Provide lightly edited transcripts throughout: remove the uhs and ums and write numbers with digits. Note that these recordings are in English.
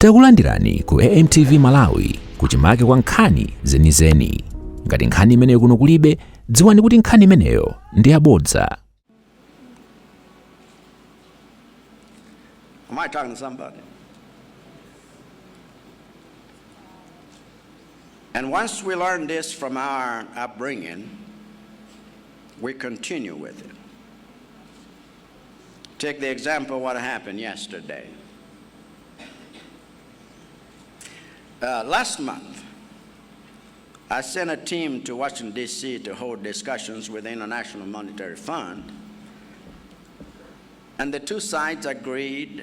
Takulandirani ku AMTV Malawi kuchimake kwa nkhani zenizeni. Ngati nkhani imeneyo kuno kulibe, dziwani kuti nkhani imeneyo ndi yabodza. Am I talking to somebody? And once we learn this from our upbringing, we continue with it. Take the example of what happened yesterday. Last month, I sent a team to Washington, D.C. to hold discussions with the International Monetary Fund. And the two sides agreed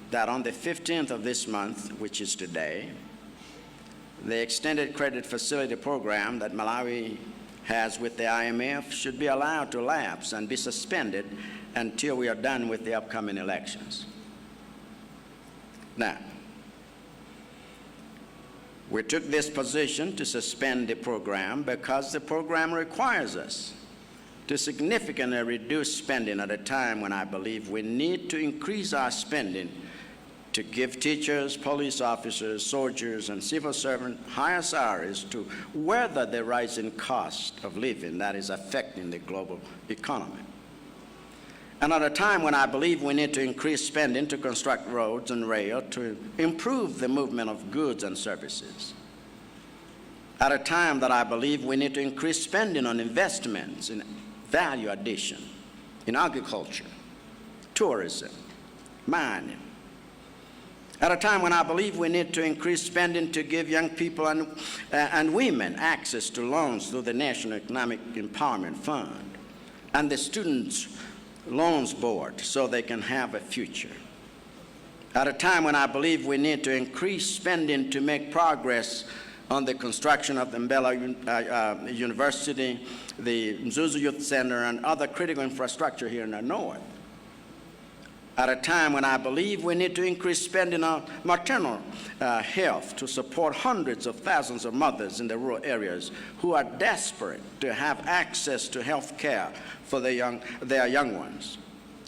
that on the 15th of this month, which is today, the extended credit facility program that Malawi has with the IMF should be allowed to lapse and be suspended until we are done with the upcoming elections. Now, we took this position to suspend the program because the program requires us to significantly reduce spending at a time when I believe we need to increase our spending to give teachers, police officers, soldiers, and civil servants higher salaries to weather the rising cost of living that is affecting the global economy. And at a time when I believe we need to increase spending to construct roads and rail to improve the movement of goods and services. At a time that I believe we need to increase spending on investments in value addition, in agriculture, tourism, mining. At a time when I believe we need to increase spending to give young people and women access to loans through the National Economic Empowerment Fund and the Students' Loans Board so they can have a future. At a time when I believe we need to increase spending to make progress on the construction of the Mbela University, the Mzuni Youth Center, and other critical infrastructure here in the north. At a time when I believe we need to increase spending on maternal health to support hundreds of thousands of mothers in the rural areas who are desperate to have access to health care for their young ones.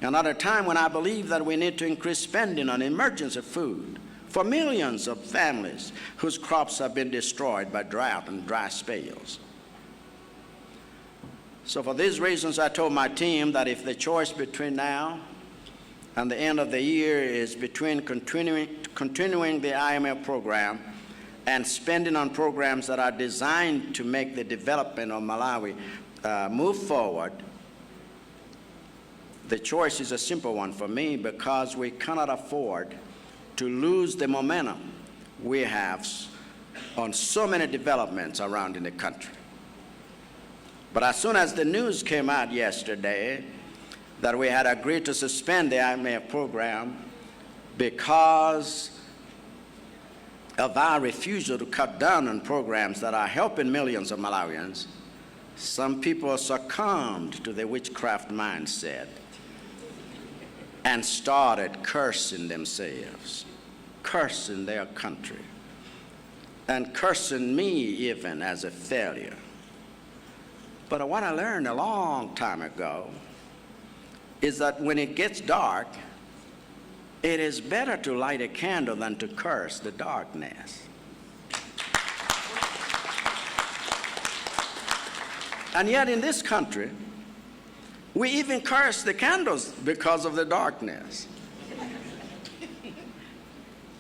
And at a time when I believe that we need to increase spending on emergency food for millions of families whose crops have been destroyed by drought and dry spells. So for these reasons, I told my team that if the choice between now and the end of the year is between continuing the IMF program and spending on programs that are designed to make the development of Malawi move forward, the choice is a simple one for me because we cannot afford to lose the momentum we have on so many developments around in the country. But as soon as the news came out yesterday that we had agreed to suspend the IMF program because of our refusal to cut down on programs that are helping millions of Malawians, some people succumbed to the witchcraft mindset and started cursing themselves, cursing their country, and cursing me even as a failure. But what I learned a long time ago is that when it gets dark, it is better to light a candle than to curse the darkness. And yet in this country, we even curse the candles because of the darkness.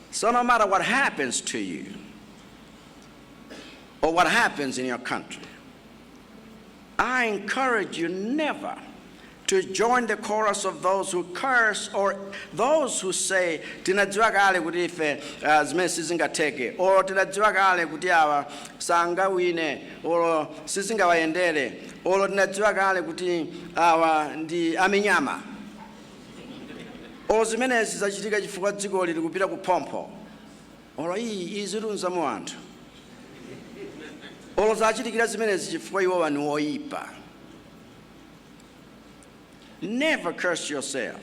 So no matter what happens to you or what happens in your country, I encourage you never to join the chorus of those who curse or those who say tinadziwa kale kuti ife zimene sizingateke or tinadziwa kale kuti awa sangawine or sizingawayendere or tinadziwa kale kuti awa ndi amenyama or zimenezi zachitika chifukwa dziko lili kupita ku phompho or iyi zirunza mu anthu or zachitikira zimenezi chifukwa iwo wanu oyipa. Never curse yourself.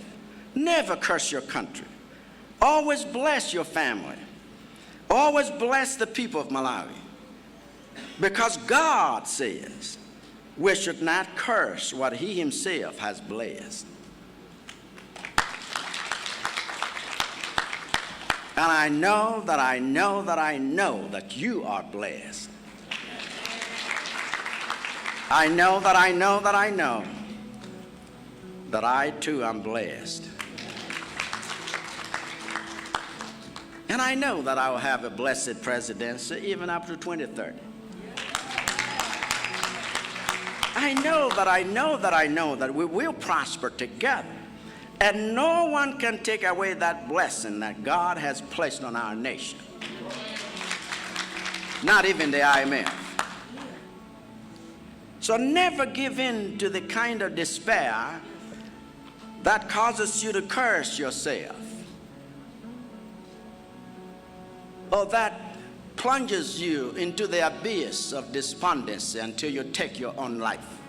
Never curse your country. Always bless your family. Always bless the people of Malawi. Because God says we should not curse what He Himself has blessed. And I know that I know that I know that you are blessed. I know that I know that I know that I too am blessed. And I know that I will have a blessed presidency even up to 2030. I know that I know that I know that we will prosper together. And no one can take away that blessing that God has placed on our nation. Not even the IMF. So never give in to the kind of despair that causes you to curse yourself, or that plunges you into the abyss of despondency until you take your own life.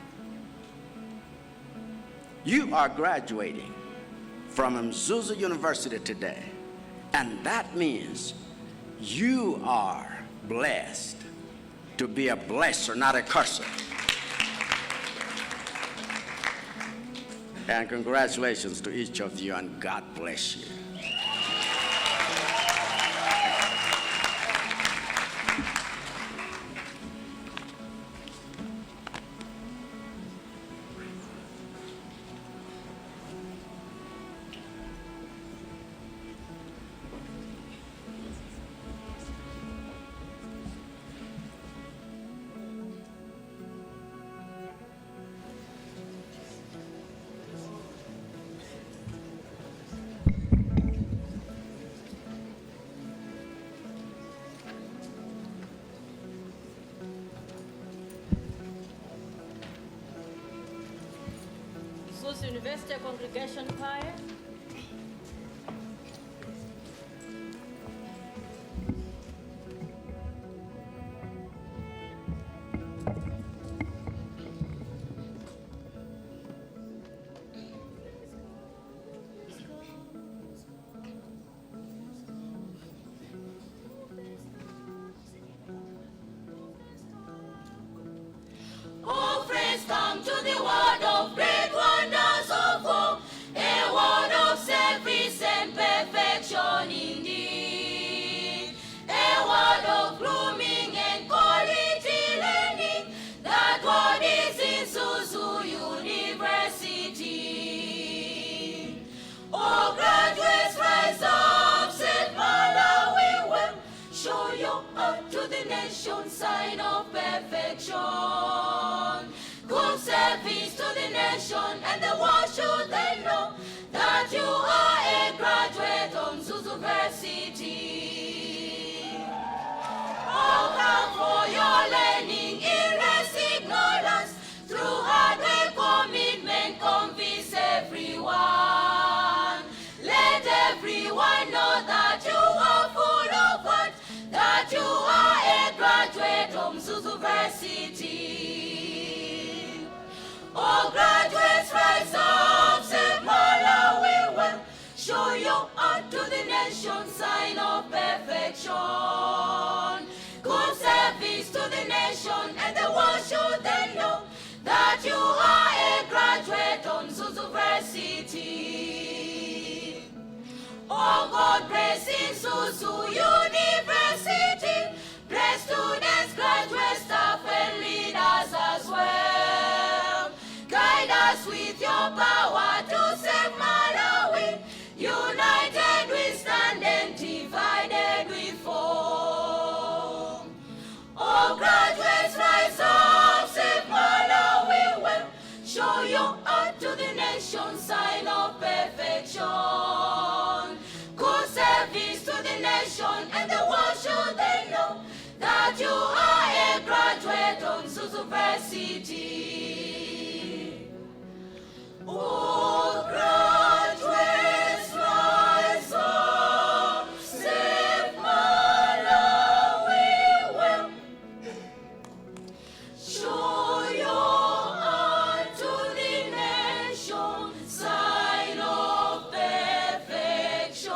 You are graduating from Mzuni University today, and that means you are blessed to be a blesser, not a curser. And congratulations to each of you, and God bless you. University Congregation Choir. Oh, friends, come to the word of great wonders of hope, a word of service and perfection indeed, a word of blooming and quality learning. That word is in Suzu University. Oh, graduates, rise up, said Malawi, will show your heart to the nation, sign of perfection. Good service to the nation, and the world should they know that you are a graduate of Mzuni University. Oh, come for your learning, erase ignorance, through hard work, commitment, convince everyone. Let everyone know that you are full of what, that you are a graduate of Mzuni University. Oh, graduates, rise up, said Malawi, will show your heart to the nation, sign of perfection. Good service to the nation, and the world should they know that you are a graduate of Mzuni University. Oh, God bless in Mzuni University. Bless students, graduate staff, and leaders as well. Guide us with your power to save Malawi. United we stand and divided we fall. Oh, graduates, rise up, save Malawi, well, show your heart to the nation, sign of perfection. Good service to the nation, and the world should they know that you are a graduate of Mzuni University. Oh, graduates, rise up, save Malawi, well, show your heart to the nation, sign of perfection.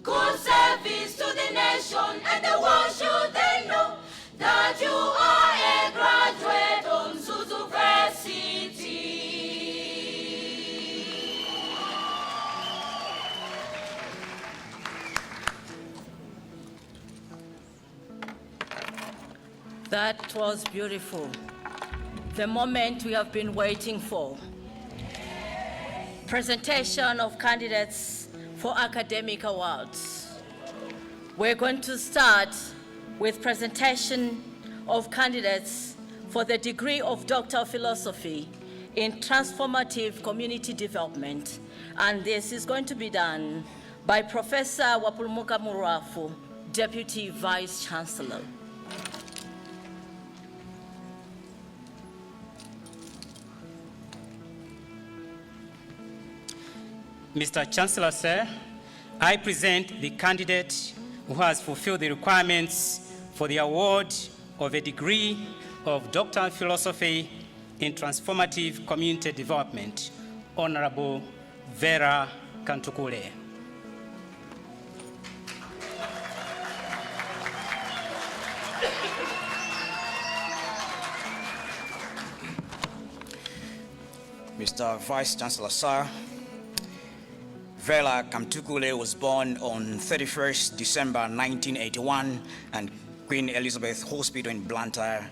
Good service to the nation, and the world should they know that you are a graduate of Mzuni University. That was beautiful. The moment we have been waiting for. Presentation of candidates for academic awards. We're going to start with presentation of candidates for the degree of Doctor of Philosophy in Transformative Community Development. And this is going to be done by Professor Wapulumuka Murafu, Deputy Vice Chancellor. Mr. Chancellor, sir, I present the candidate who has fulfilled the requirements for the award of a degree of Doctor of Philosophy in Transformative Community Development, Honorable Vera Kantukule. Mr. Vice Chancellor, sir, Vera Kamtukule was born on 31st December 1981 at Queen Elizabeth Hospital in Blantyre.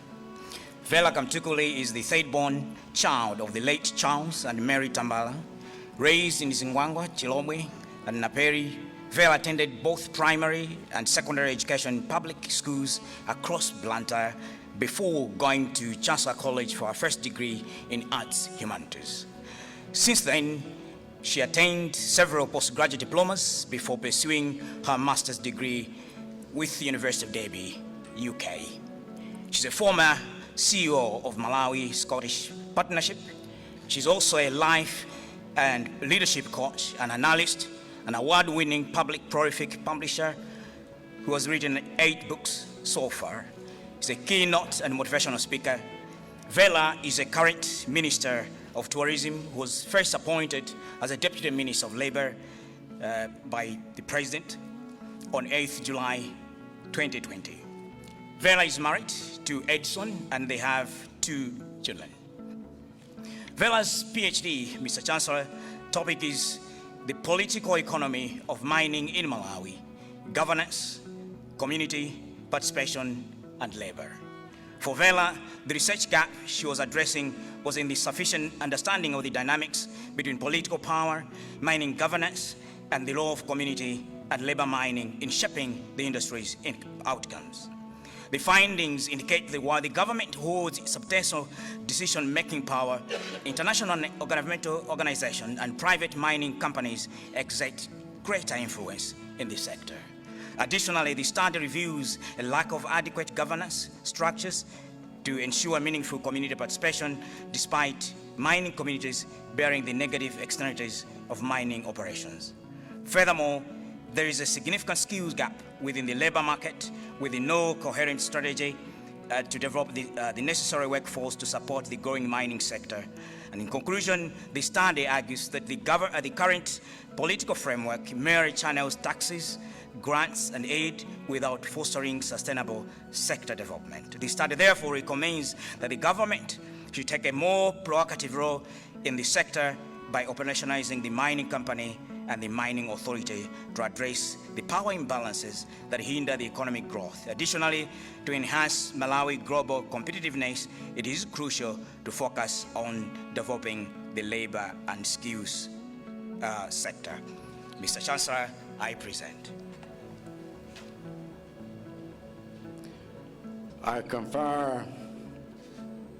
Vera Kamtukule is the third-born child of the late Charles and Mary Tambala. Raised in Zingwangwa, Chilomwe, and Naperi, Vera attended both primary and secondary education in public schools across Blantyre before going to Chancellor College for her first degree in Arts Humanities. Since then, she attained several postgraduate diplomas before pursuing her master's degree with the University of Derby, UK. She's a former CEO of Malawi-Scottish Partnership. She's also a life and leadership coach, an analyst, an award-winning public prolific publisher who has written 8 books so far. She's a keynote and motivational speaker. Vera is a current Minister of Tourism who was first appointed as a Deputy Minister of Labor by the President on 8th July 2020. Vera is married to Edson and they have 2 children. Vera's PhD, Mr. Chancellor, topic is the political economy of mining in Malawi, governance, community participation, and labor. For Vera, the research gap she was addressing was in the sufficient understanding of the dynamics between political power, mining governance, and the role of community and labor mining in shaping the industry's outcomes. The findings indicate that while the government holds substantial decision-making power, international governmental organizations and private mining companies exert greater influence in the sector. Additionally, the study reviews a lack of adequate governance structures to ensure meaningful community participation despite mining communities bearing the negative externalities of mining operations. Furthermore, there is a significant skills gap within the labor market with no coherent strategy to develop the necessary workforce to support the growing mining sector. And in conclusion, the study argues that the current political framework merely channels taxes, grants, and aid without fostering sustainable sector development. The study therefore recommends that the government should take a more proactive role in the sector by operationalizing the mining company and the mining authority to address the power imbalances that hinder the economic growth. Additionally, to enhance Malawi global competitiveness, it is crucial to focus on developing the labor and skills sector. Mr. Chancellor, I present. I confer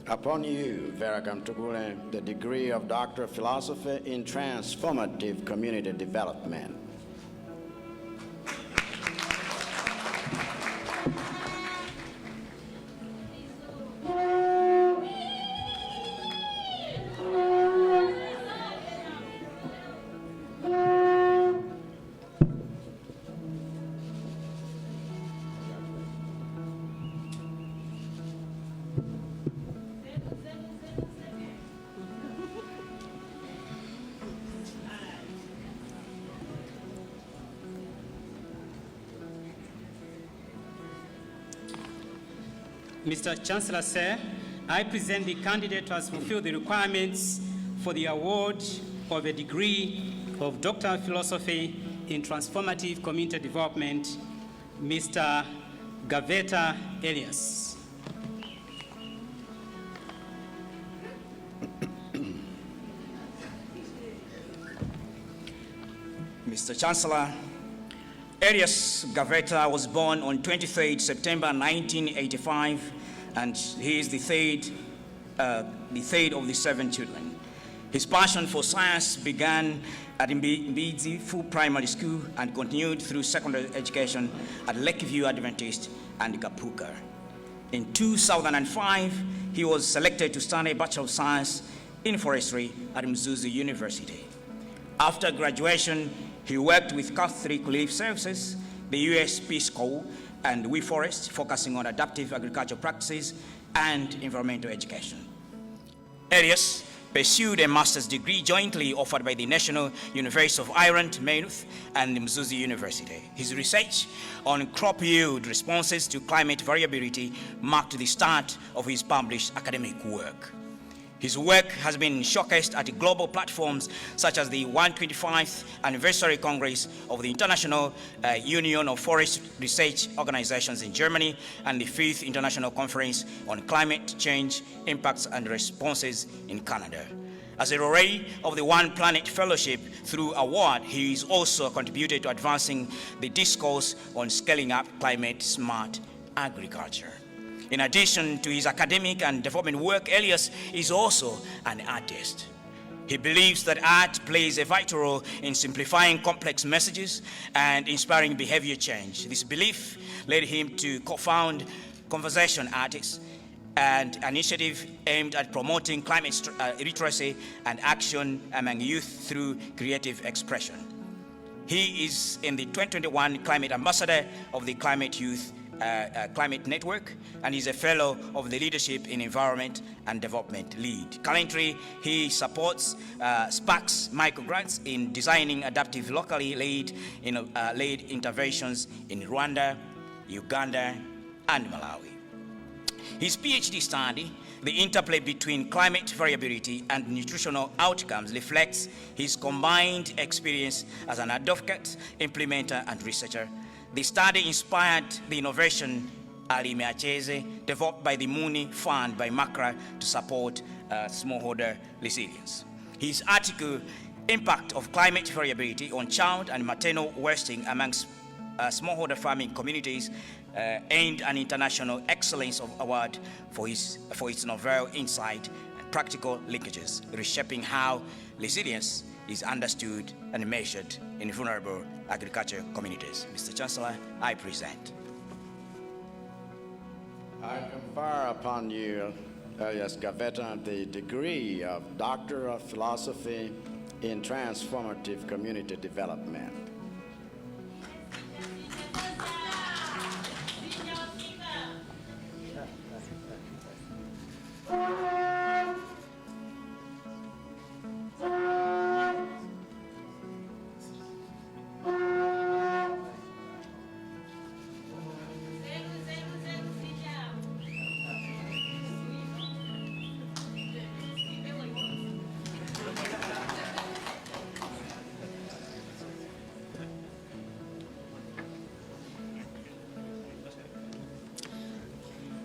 upon you, Vera Kamtukule, the degree of Doctor of Philosophy in Transformative Community Development. Mr. Chancellor, sir, I present the candidate who has fulfilled the requirements for the award of a degree of Doctor of Philosophy in Transformative Community Development, Mr. Gaveta Elias. Mr. Chancellor, Elias Gaveta was born on 23rd September 1985, and he is the third of the 7 children. His passion for science began at Mbidzi Full Primary School and continued through secondary education at Lakeview Adventist and Kapuka. In 2005, he was selected to study Bachelor of Science in Forestry at Mzuni University. After graduation, he worked with Catholic Relief Services, the U.S. Peace Corps, and WeForest, focusing on adaptive agricultural practices and environmental education. Elias pursued a master's degree jointly offered by the National University of Ireland, Maynooth, and Mzuni University. His research on crop yield responses to climate variability marked the start of his published academic work. His work has been showcased at global platforms such as the 125th Anniversary Congress of the International Union of Forest Research Organizations in Germany and the 5th International Conference on Climate Change, Impacts and Responses in Canada. As a laureate of the One Planet Fellowship through award, he is also contributed to advancing the discourse on scaling up climate-smart agriculture. In addition to his academic and development work, Elias is also an artist. He believes that art plays a vital role in simplifying complex messages and inspiring behavior change. This belief led him to co-found Conversation Artists, an initiative aimed at promoting climate literacy and action among youth through creative expression. He is in the 2021 Climate Ambassador of the Climate Youth Climate Network, and is a fellow of the Leadership in Environment and Development LEAD. Currently, he supports SPAC's microgrants in designing adaptive locally led interventions in Rwanda, Uganda, and Malawi. His PhD study, the interplay between climate variability and nutritional outcomes, reflects his combined experience as an advocate, implementer, and researcher. The study inspired the innovation Alimeacheze, developed by the Mzuni Fund by Macra to support smallholder resilience. His article, Impact of Climate Variability on Child and Maternal Wasting Amongst Smallholder Farming Communities, earned an International Excellence Award for its novel insight and practical linkages, reshaping how resilience is understood and measured in vulnerable agriculture communities. Mr. Chancellor, I present. I confer upon you, Elias Gaveta, the degree of Doctor of Philosophy in Transformative Community Development.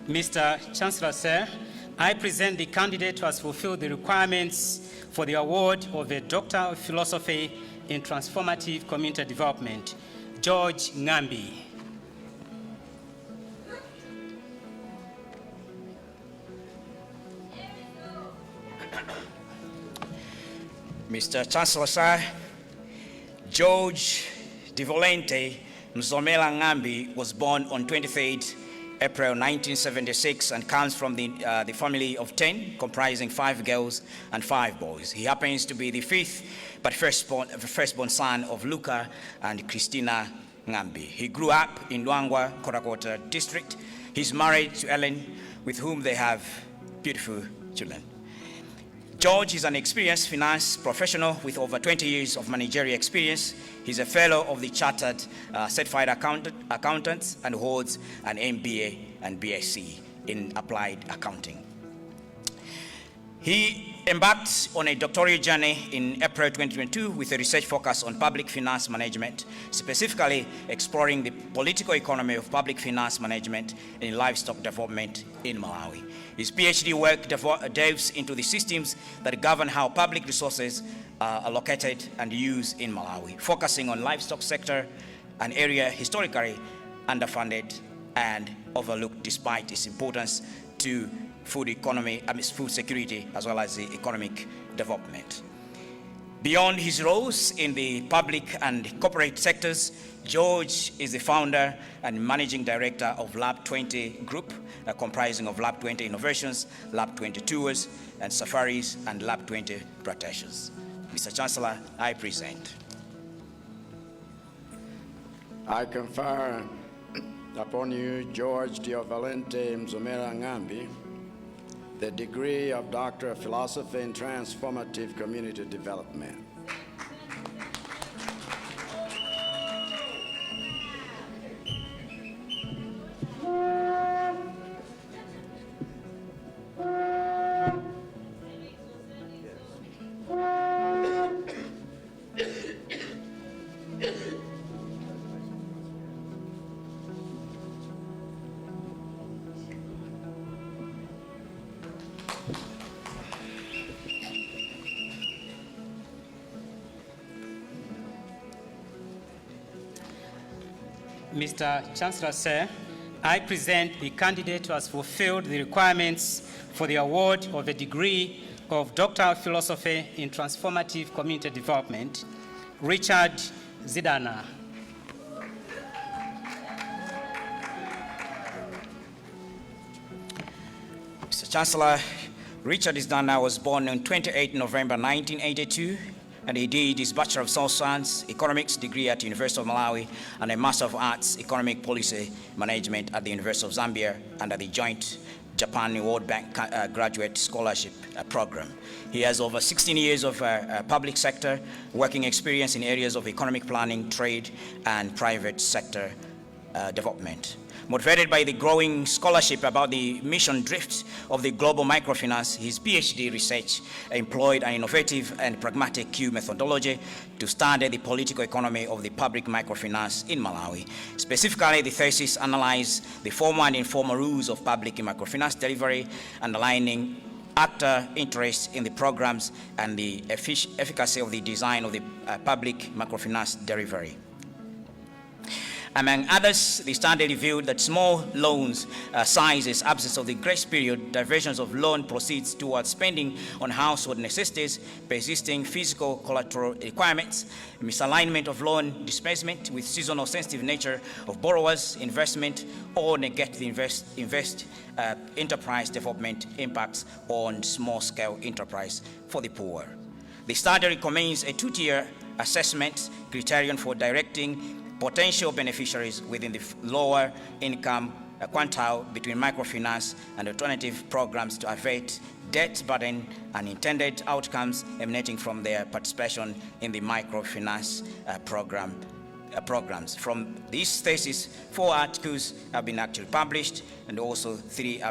Mr. Chancellor, sir, I present the candidate who has fulfilled the requirements for the award of a Doctor of Philosophy in Transformative Community Development, George Ngambi. Mr. Chancellor, sir, George Divolente Zomwe Walankhula was born on 23rd April 1976 and comes from the family of 10, comprising 5 girls and 5 boys. He happens to be the 5th but firstborn son of Luca and Christina Ngambi. He grew up in Luangwa, Korakota district. He's married to Ellen, with whom they have beautiful children. George is an experienced finance professional with over 20 years of managerial experience. He's a fellow of the Chartered Certified Accountants and holds an MBA and BSc in Applied Accounting. He embarked on a doctoral journey in April 2022 with a research focus on public finance management, specifically exploring the political economy of public finance management and livestock development in Malawi. His PhD work delves into the systems that govern how public resources are allocated and used in Malawi, focusing on livestock sector, an area historically underfunded and overlooked despite its importance to food economy, food security, as well as the economic development. Beyond his roles in the public and corporate sectors, George is the founder and managing director of Lab 20 Group, comprising of Lab 20 Innovations, Lab 20 Tours and Safaris, and Lab 20 Plantations. Mr. Chancellor, I present. I confer upon you, George Diovalente Mzumera, the degree of Doctor of Philosophy in Transformative Community Development. Mr. Chancellor, sir, I present the candidate who has fulfilled the requirements for the award of a degree of doctoral philosophy in transformative community development, Richard Zidana. Mr. Chancellor, Richard Zidana was born on 28 November 1982, and he did his Bachelor of Science Economics degree at the University of Malawi and a Master of Arts Economic Policy Management at the University of Zambia under the joint Japan World Bank Graduate Scholarship Program. He has over 16 years of public sector working experience in areas of economic planning, trade, and private sector development. Motivated by the growing scholarship about the mission drift of the global microfinance, his PhD research employed an innovative and pragmatic Q methodology to study the political economy of the public microfinance in Malawi. Specifically, the thesis analyzed the formal and informal rules of public microfinance delivery, underlining actor interest in the programs and the efficacy of the design of the public microfinance delivery. Among others, the study revealed that small loans sizes, absence of the grace period, diversions of loan proceeds towards spending on household necessities, persisting physical collateral requirements, misalignment of loan disbursement with seasonal sensitive nature of borrowers, investment, or negate the enterprise development impacts on small-scale enterprise for the poor. The study recommends a two-tier assessment criterion for directing potential beneficiaries within the lower income quintile between microfinance and alternative programs to avert debt burden and intended outcomes emanating from their participation in the microfinance programs. From these theses, 4 articles have been actually published, and also 3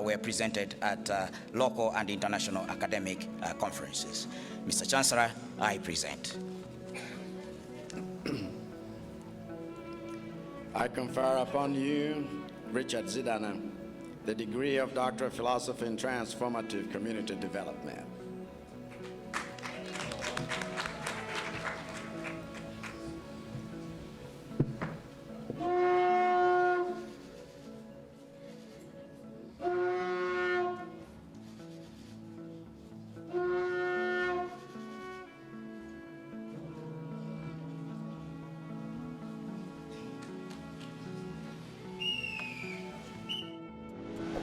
were presented at local and international academic conferences. Mr. Chancellor, I present. I confer upon you, Richard Zidana, the degree of Doctor of Philosophy in Transformative Community Development.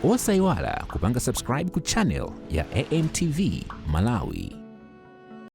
Osaiwala kupanga subscribe ku channel ya AMTV Malawi.